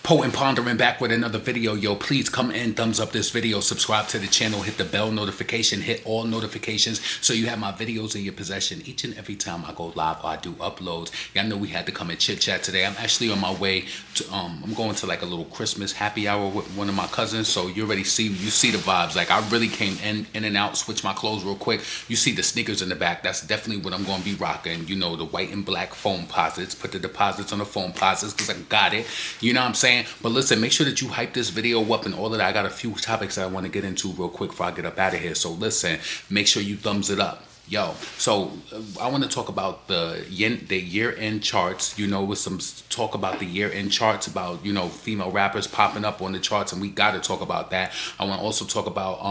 And Pondering back with another video. Yo, please come in, thumbs up this video, subscribe to the channel, hit the bell notification, hit all notifications so you have my videos in your possession each and every time I go live or I do uploads. Y'all know we had to come and chit chat today. I'm actually on my way to I'm going to like a little Christmas happy hour with one of my cousins, so you see the vibes. Like, I really came in and out, switch my clothes real quick. You see the sneakers in the back. That's definitely what I'm going to be rocking. You know, the white and black foam posits. Put the deposits on the foam posits because I got it. You know what I'm saying? But listen, make sure that you hype this video up and all of that. I got a few topics that I want to get into real quick before I get up out of here. So listen, make sure you thumbs it up. Yo, so I want to talk about the year-end charts, you know, with some talk about the year-end charts, about, you know, female rappers popping up on the charts, and we got to talk about that. I want to also talk about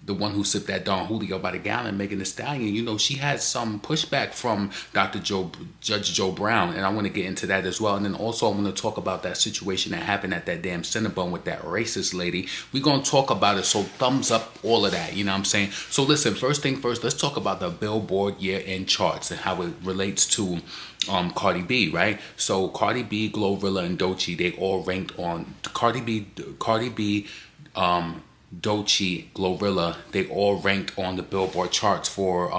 the one who sipped that Don Julio by the gallon, Megan Thee Stallion. You know, she had some pushback from Judge Joe Brown, and I want to get into that as well. And then also I want to talk about that situation that happened at that damn Cinnabon with that racist lady. We're going to talk about it, so thumbs up all of that, you know what I'm saying? So listen, first thing first, let's talk about the Billboard year-end charts and how it relates to Cardi B, right? So Cardi B, GloRilla, and Doechii, they all ranked on Cardi B, Doechii, GloRilla, they all ranked on the Billboard charts for,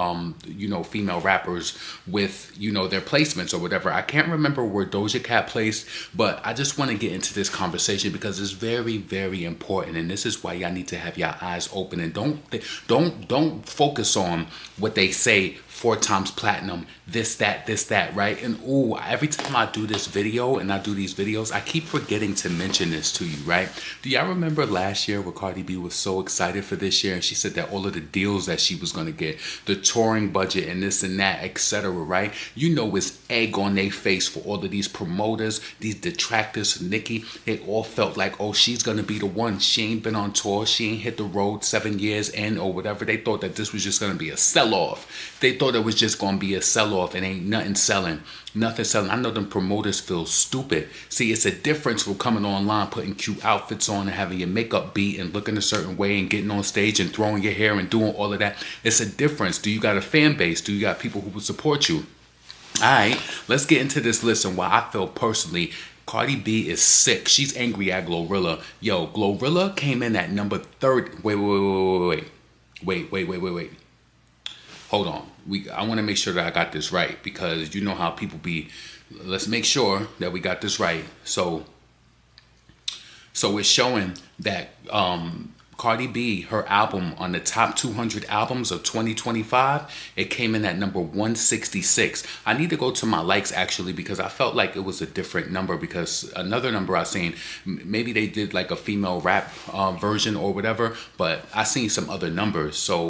you know, female rappers with, you know, their placements or whatever. I can't remember where Doja Cat placed, but I just want to get into this conversation because it's very, very important. And this is why y'all need to have your eyes open and don't focus on what they say. 4 times platinum, this, that, right? And every time I do this video and I do these videos, I keep forgetting to mention this to you, right? Do y'all remember last year where Cardi B was so excited for this year and she said that all of the deals that she was going to get, the touring budget and this and that, etc., right? You know, it's egg on their face for all of these promoters, these detractors, Nicki. They all felt like, oh, she's going to be the one. She ain't been on tour. She ain't hit the road 7 years in or whatever. They thought that this was just going to be a sell-off. They thought it was just going to be a sell-off and ain't nothing selling. Nothing selling. I know them promoters feel stupid. See, it's a difference from coming online, putting cute outfits on and having your makeup beat and looking a certain way and getting on stage and throwing your hair and doing all of that. It's a difference. Do you got a fan base? Do you got people who will support you? All right, let's get into this list and why I feel personally Cardi B is sick. She's angry at GloRilla. Yo, GloRilla came in at number 30. Wait. Hold on. I want to make sure that I got this right because you know how people be. Let's make sure that we got this right. So it's showing that Cardi B, her album on the top 200 albums of 2025, it came in at number 166. I need to go to my likes actually because I felt like it was a different number because another number I seen, maybe they did like a female rap version or whatever, but I seen some other numbers. So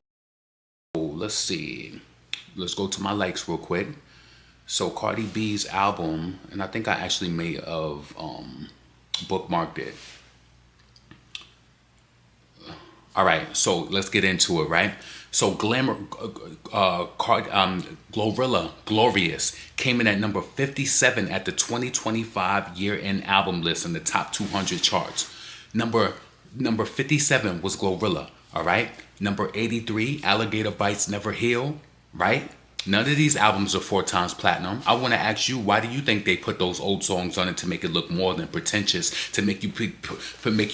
let's see. Let's go to my likes real quick. So Cardi B's album, and I think I actually may have bookmarked it. All right, so let's get into it, right? So GloRilla, Glorious, came in at number 57 at the 2025 year-end album list in the top 200 charts. Number 57 was GloRilla, all right? Number 83, Alligator Bites Never Heal, right? None of these albums are 4 times platinum. I want to ask you, why do you think they put those old songs on it to make it look more than pretentious, to make you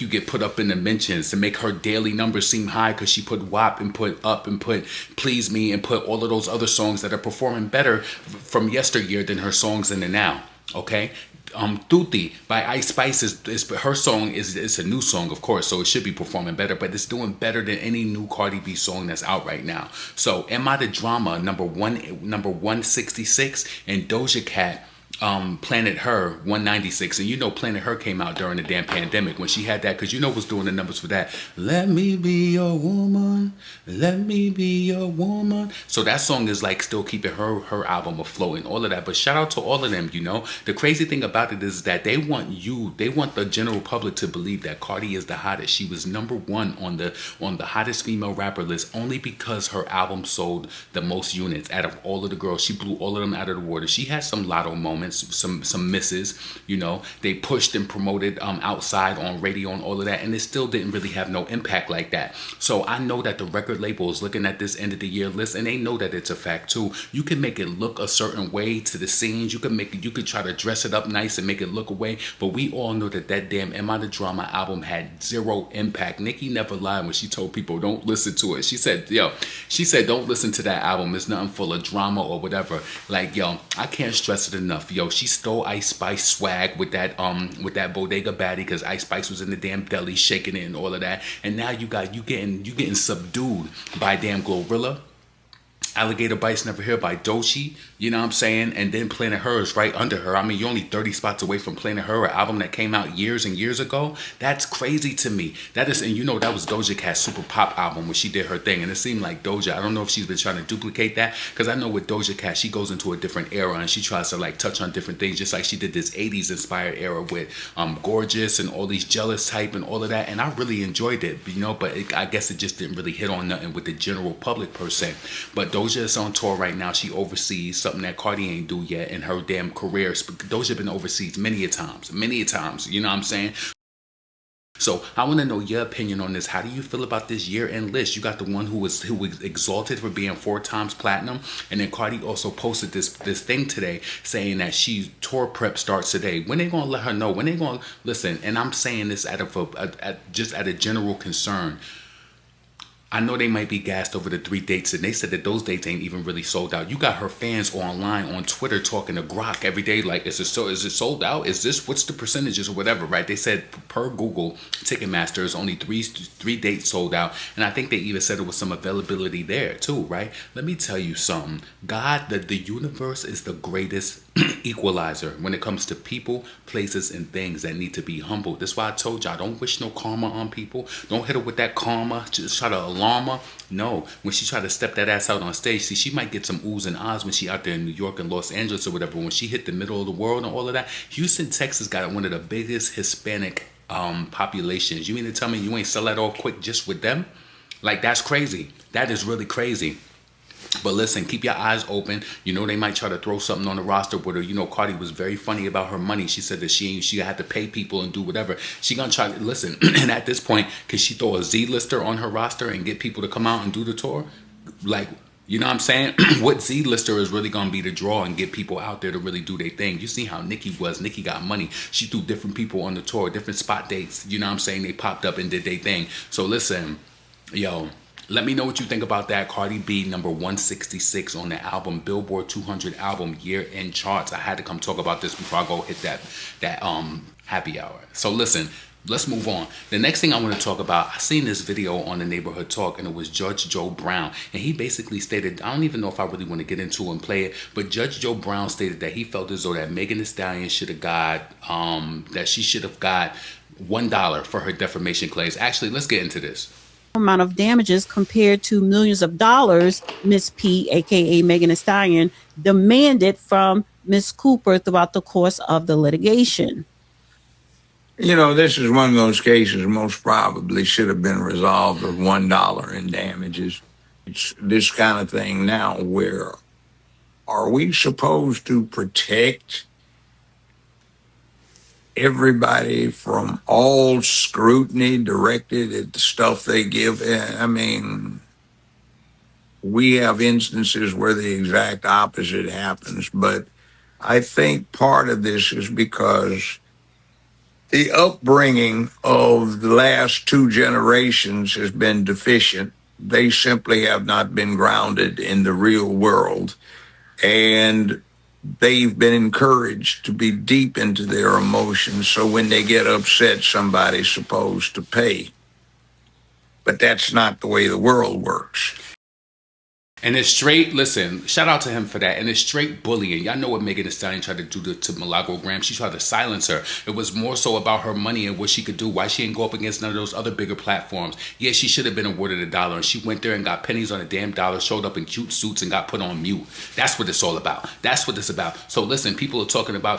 get put up in the mentions, to make her daily numbers seem high because she put WAP and put Up and put Please Me and put all of those other songs that are performing better from yesteryear than her songs in the now, okay? Tutti by Ice Spice is her song is a new song, of course, so it should be performing better, but it's doing better than any new Cardi B song that's out right now. So Am I the Drama, number 166, and Doja Cat, Planet Her 196. And you know Planet Her came out during the damn pandemic when she had that, because you know what's doing the numbers for that. Let me be your woman, let me be your woman. So that song is like still keeping her album afloat and all of that. But shout out to all of them, you know. The crazy thing about it is that they want the general public to believe that Cardi is the hottest. She was number 1 on the hottest female rapper list only because her album sold the most units out of all of the girls. She blew all of them out of the water. She had some lotto moments. some misses. You know, they pushed and promoted outside on radio and all of that, and it still didn't really have no impact like that. So I know that the record label is looking at this end of the year list, and they know that it's a fact too. You can make it look a certain way to the scenes. You could try to dress it up nice and make it look away, but we all know that damn Am I the Drama album had zero impact. Nicki never lied when she told people don't listen to it. She said don't listen to that album. It's nothing full of drama or whatever. Like, yo, I can't stress it enough. Yo, she stole Ice Spice swag with that Bodega Baddie, because Ice Spice was in the damn deli shaking it and all of that. And now you getting subdued by damn GloRilla. Alligator Bites Never Here by Doechii, you know what I'm saying? And then Planet Her is right under her. I mean, you're only 30 spots away from Planet Her, an album that came out years and years ago. That's crazy to me. That is, and you know, that was Doja Cat's super pop album when she did her thing. And it seemed like Doja, I don't know if she's been trying to duplicate that, because I know with Doja Cat, she goes into a different era and she tries to like touch on different things, just like she did this 80s inspired era with Gorgeous and all these Jealous type and all of that. And I really enjoyed it, you know, but I guess it just didn't really hit on nothing with the general public per se. But Doja is on tour right now. She oversees something that Cardi ain't do yet in her damn career. Doja been overseas many a times, you know what I'm saying? So I want to know your opinion on this. How do you feel about this year-end list? You got the one who was exalted for being 4 times platinum, and then Cardi also posted this thing today saying that she tour prep starts today. When they gonna let her know? When they gonna listen? And I'm saying this just out of general concern. I know they might be gassed over the 3 dates, and they said that those dates ain't even really sold out. You got her fans online on Twitter talking to Grok every day, like, is it sold out? What's the percentages or whatever, right? They said per Google Ticketmaster is only three dates sold out, and I think they even said it was some availability there too, right? Let me tell you something. God, the universe is the greatest equalizer when it comes to people, places, and things that need to be humbled. That's why I told y'all, don't wish no karma on people. Don't hit her with that karma. Just try to alarm her. No, when she try to step that ass out on stage, see, she might get some oohs and ahs when she out there in New York and Los Angeles or whatever. When she hit the middle of the world and all of that, Houston, Texas got one of the biggest Hispanic populations. You mean to tell me you ain't sell that all quick just with them? Like, that's crazy. That is really crazy. But listen, keep your eyes open. You know, they might try to throw something on the roster with her. You know, Cardi was very funny about her money. She said that she had to pay people and do whatever. She gonna try to listen. And at this point, can she throw a Z-lister on her roster and get people to come out and do the tour? Like, you know what I'm saying? What Z-lister is really gonna be the draw and get people out there to really do their thing? You see how Nicki was. Nicki got money. She threw different people on the tour, different spot dates. You know what I'm saying? They popped up and did their thing. So listen, yo, let me know what you think about that. Cardi B, number 166 on the album, Billboard 200 album year-end charts. I had to come talk about this before I go hit that happy hour. So listen, let's move on. The next thing I want to talk about, I seen this video on the Neighborhood Talk, and it was Judge Joe Brown. And he basically stated, I don't even know if I really want to get into and play it, but Judge Joe Brown stated that he felt as though that Megan Thee Stallion should have got, that she should have got $1 for her defamation claims. Actually, let's get into this. Amount of damages compared to millions of dollars Miss P, aka Megan Thee Stallion, demanded from Miss Cooper throughout the course of the litigation. You know, this is one of those cases most probably should have been resolved with $1 in damages. It's this kind of thing now where are we supposed to protect everybody from all scrutiny directed at the stuff they give? I mean, we have instances where the exact opposite happens, but I think part of this is because the upbringing of the last 2 generations has been deficient. They simply have not been grounded in the real world, and they've been encouraged to be deep into their emotions. So when they get upset, somebody's supposed to pay. But that's not the way the world works. And it's straight, listen, shout out to him for that. And it's straight bullying. Y'all know what Megan Thee Stallion tried to do to Milagro Graham. She tried to silence her. It was more so about her money and what she could do. Why she didn't go up against none of those other bigger platforms. Yeah, she should have been awarded $1. And she went there and got pennies on a damn dollar, showed up in cute suits and got put on mute. That's what it's all about. That's what it's about. So listen, people are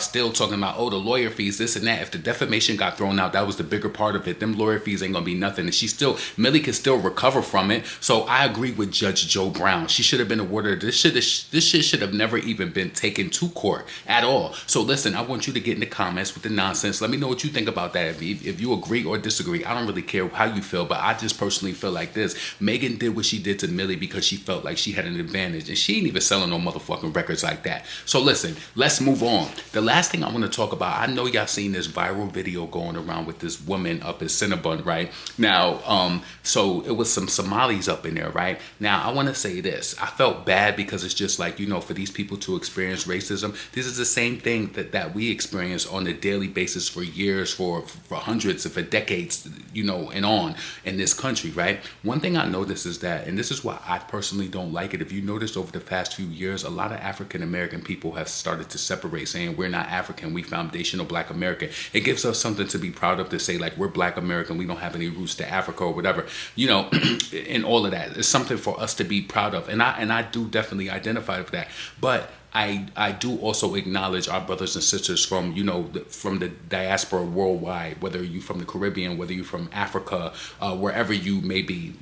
still talking about, oh, the lawyer fees, this and that. If the defamation got thrown out, that was the bigger part of it. Them lawyer fees ain't gonna be nothing. And Millie can still recover from it. So I agree with Judge Joe Brown. She should have been awarded. This shit should have never even been taken to court at all. So listen, I want you to get in the comments with the nonsense. Let me know what you think about that. If you agree or disagree, I don't really care how you feel, but I just personally feel like this. Megan did what she did to Millie because she felt like she had an advantage, and she ain't even selling no motherfucking records like that. So listen, let's move on. The last thing I want to talk about, I know y'all seen this viral video going around with this woman up in Cinnabon, right? Now, so it was some Somalis up in there, right? Now, I want to say this. I felt bad because it's just like, you know, for these people to experience racism, this is the same thing that we experience on a daily basis for years, for hundreds, for decades, you know, and on in this country, right? One thing I noticed is that, and this is why I personally don't like it, if you noticed over the past few years, a lot of African American people have started to separate, saying we're not African, we foundational Black American. It gives us something to be proud of, to say like we're Black American, we don't have any roots to Africa or whatever, you know, and all of that. It's something for us to be proud of, and I do definitely identify with that. But I do also acknowledge our brothers and sisters from, you know, from the diaspora worldwide, whether you from the Caribbean, whether you from Africa, wherever you may be,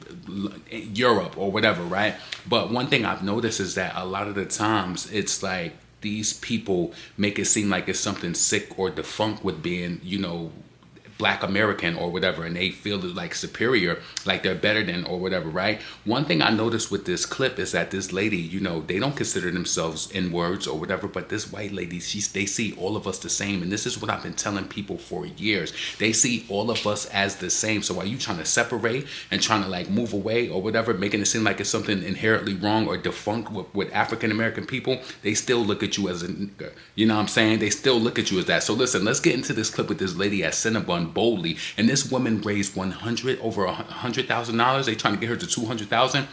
Europe or whatever, right? But one thing I've noticed is that a lot of the times it's like these people make it seem like it's something sick or defunct with being, you know, Black American or whatever, and they feel like superior, like they're better than or whatever, right? One thing I noticed with this clip is that this lady, you know, they don't consider themselves N-words or whatever, but this white lady, they see all of us the same, and this is what I've been telling people for years. They see all of us as the same. So are you trying to separate and trying to like move away or whatever, making it seem like it's something inherently wrong or defunct with African American people? They still look at you as a nigger. You know what I'm saying? They still look at you as that. So listen, let's get into this clip with this lady at Cinnabon boldly, and this woman raised over $100,000. They trying to get her to 200,000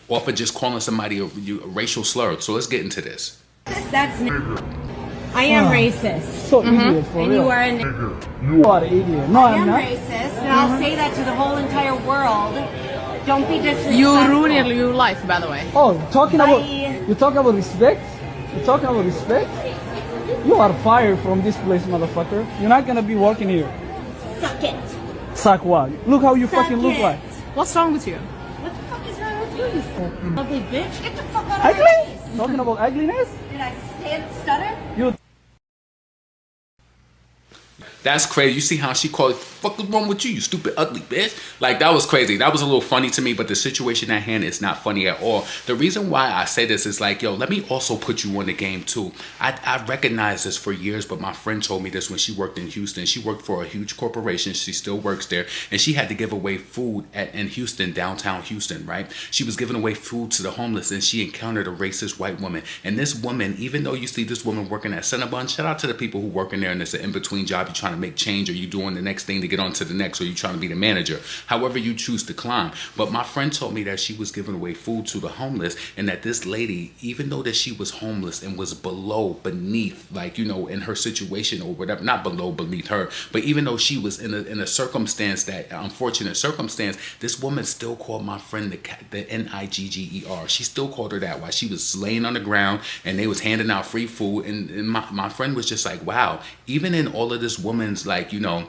off of just calling somebody a racial slur. So let's get into this. That's I am racist. So idiot, for and real. you are an You are an idiot. No, I I'm am not. racist, and I'll say that to the whole entire world. Don't be disrespectful. You ruined your life, by the way. Oh, talking about Bye. you talking about respect? You talking about respect? You are fired from this place, motherfucker. You're not gonna be working here. Suck it. Suck what? Look how you Suck fucking look it. like. What's wrong with you? What the fuck is wrong with you, you fucking ugly bitch? Get the fuck out of my Ugly? face. Talking about ugliness? Did I stutter? You That's crazy. You see how she called, fuck is wrong with you, you stupid ugly bitch? Like, that was crazy. That was a little funny to me, but the situation at hand is not funny at all. The reason why I say this is like, yo, let me also put you on the game too. I recognized this for years, but my friend told me this when she worked in Houston. She worked for a huge corporation. She still works there, and she had to give away food in Houston, downtown Houston, right? She was giving away food to the homeless, and she encountered a racist white woman. And this woman, even though you see this woman working at Cinnabon, shout out to the people who work in there, and it's an in-between job. You're trying to make change, or you doing the next thing to get on to the next, or you trying to be the manager, however you choose to climb. But my friend told me that she was giving away food to the homeless, and that this lady, even though that she was homeless and was beneath, like, you know, in her situation or whatever, not beneath her, but even though she was in a circumstance, that unfortunate circumstance, this woman still called my friend the Nigger. She still called her that while she was laying on the ground and they was handing out free food, and my friend was just like, wow, even in all of this woman's, like, you know,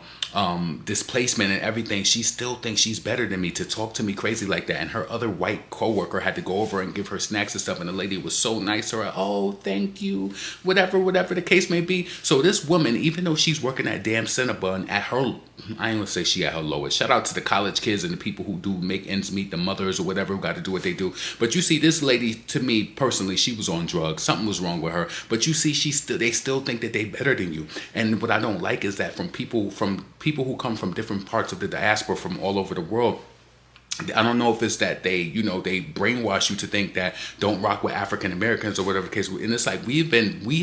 displacement and everything, she still thinks she's better than me to talk to me crazy like that. And her other white coworker had to go over and give her snacks and stuff, and the lady was so nice to her. Oh, thank you, whatever the case may be. So this woman, even though she's working at damn Cinnabon at her, I ain't gonna say she at her lowest. Shout out to the college kids and the people who do make ends meet, the mothers or whatever who got to do what they do. But you see, this lady, to me personally, she was on drugs. Something was wrong with her. But you see, they still think that they better than you. And what I don't like is that from people who come from different parts of the diaspora from all over the world, I don't know if it's that they, you know, they brainwash you to think that don't rock with African Americans or whatever the case. And it's like we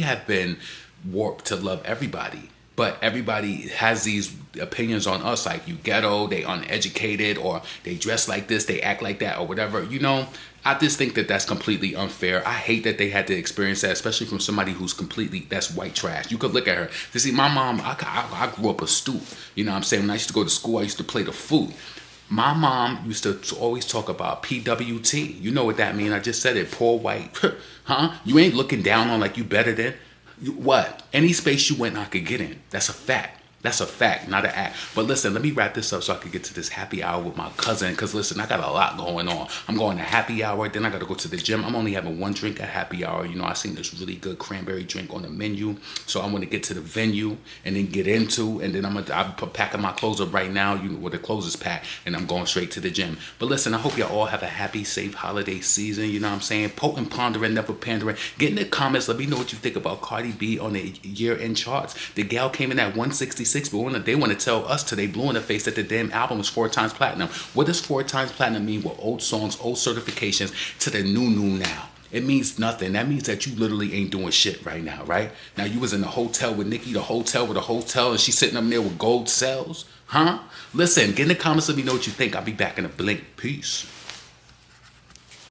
have been warped to love everybody. But everybody has these opinions on us, like you ghetto, they uneducated, or they dress like this, they act like that, or whatever. You know, I just think that that's completely unfair. I hate that they had to experience that, especially from somebody who's that's white trash. You could look at her. You see, my mom, I grew up a stoop. You know what I'm saying? When I used to go to school, I used to play the food. My mom used to always talk about PWT. You know what that means? I just said it. Poor white. Huh? You ain't looking down on like you better than. What? Any space you went, I could get in. That's a fact. That's a fact, not an act. But listen, let me wrap this up so I can get to this happy hour with my cousin. Because listen, I got a lot going on. I'm going to happy hour, then I got to go to the gym. I'm only having one drink at happy hour. You know, I seen this really good cranberry drink on the menu. So I want to get to the venue and then get into. And then I'm packing my clothes up right now, you know, where the clothes is packed. And I'm going straight to the gym. But listen, I hope y'all all have a happy, safe holiday season. You know what I'm saying? Potent, pondering, never pandering. Get in the comments. Let me know what you think about Cardi B on the year-end charts. The gal came in at 166. But they want to tell us till they blue in the face that the damn album is 4 times platinum. What does 4 times platinum mean with old songs, old certifications to the new now? It means nothing. That means that you literally ain't doing shit right now, right? Now you was in the hotel with Nicki, the hotel with a hotel, and she's sitting up there with gold cells, huh? Listen, get in the comments, let me know what you think. I'll be back in a blink. Peace.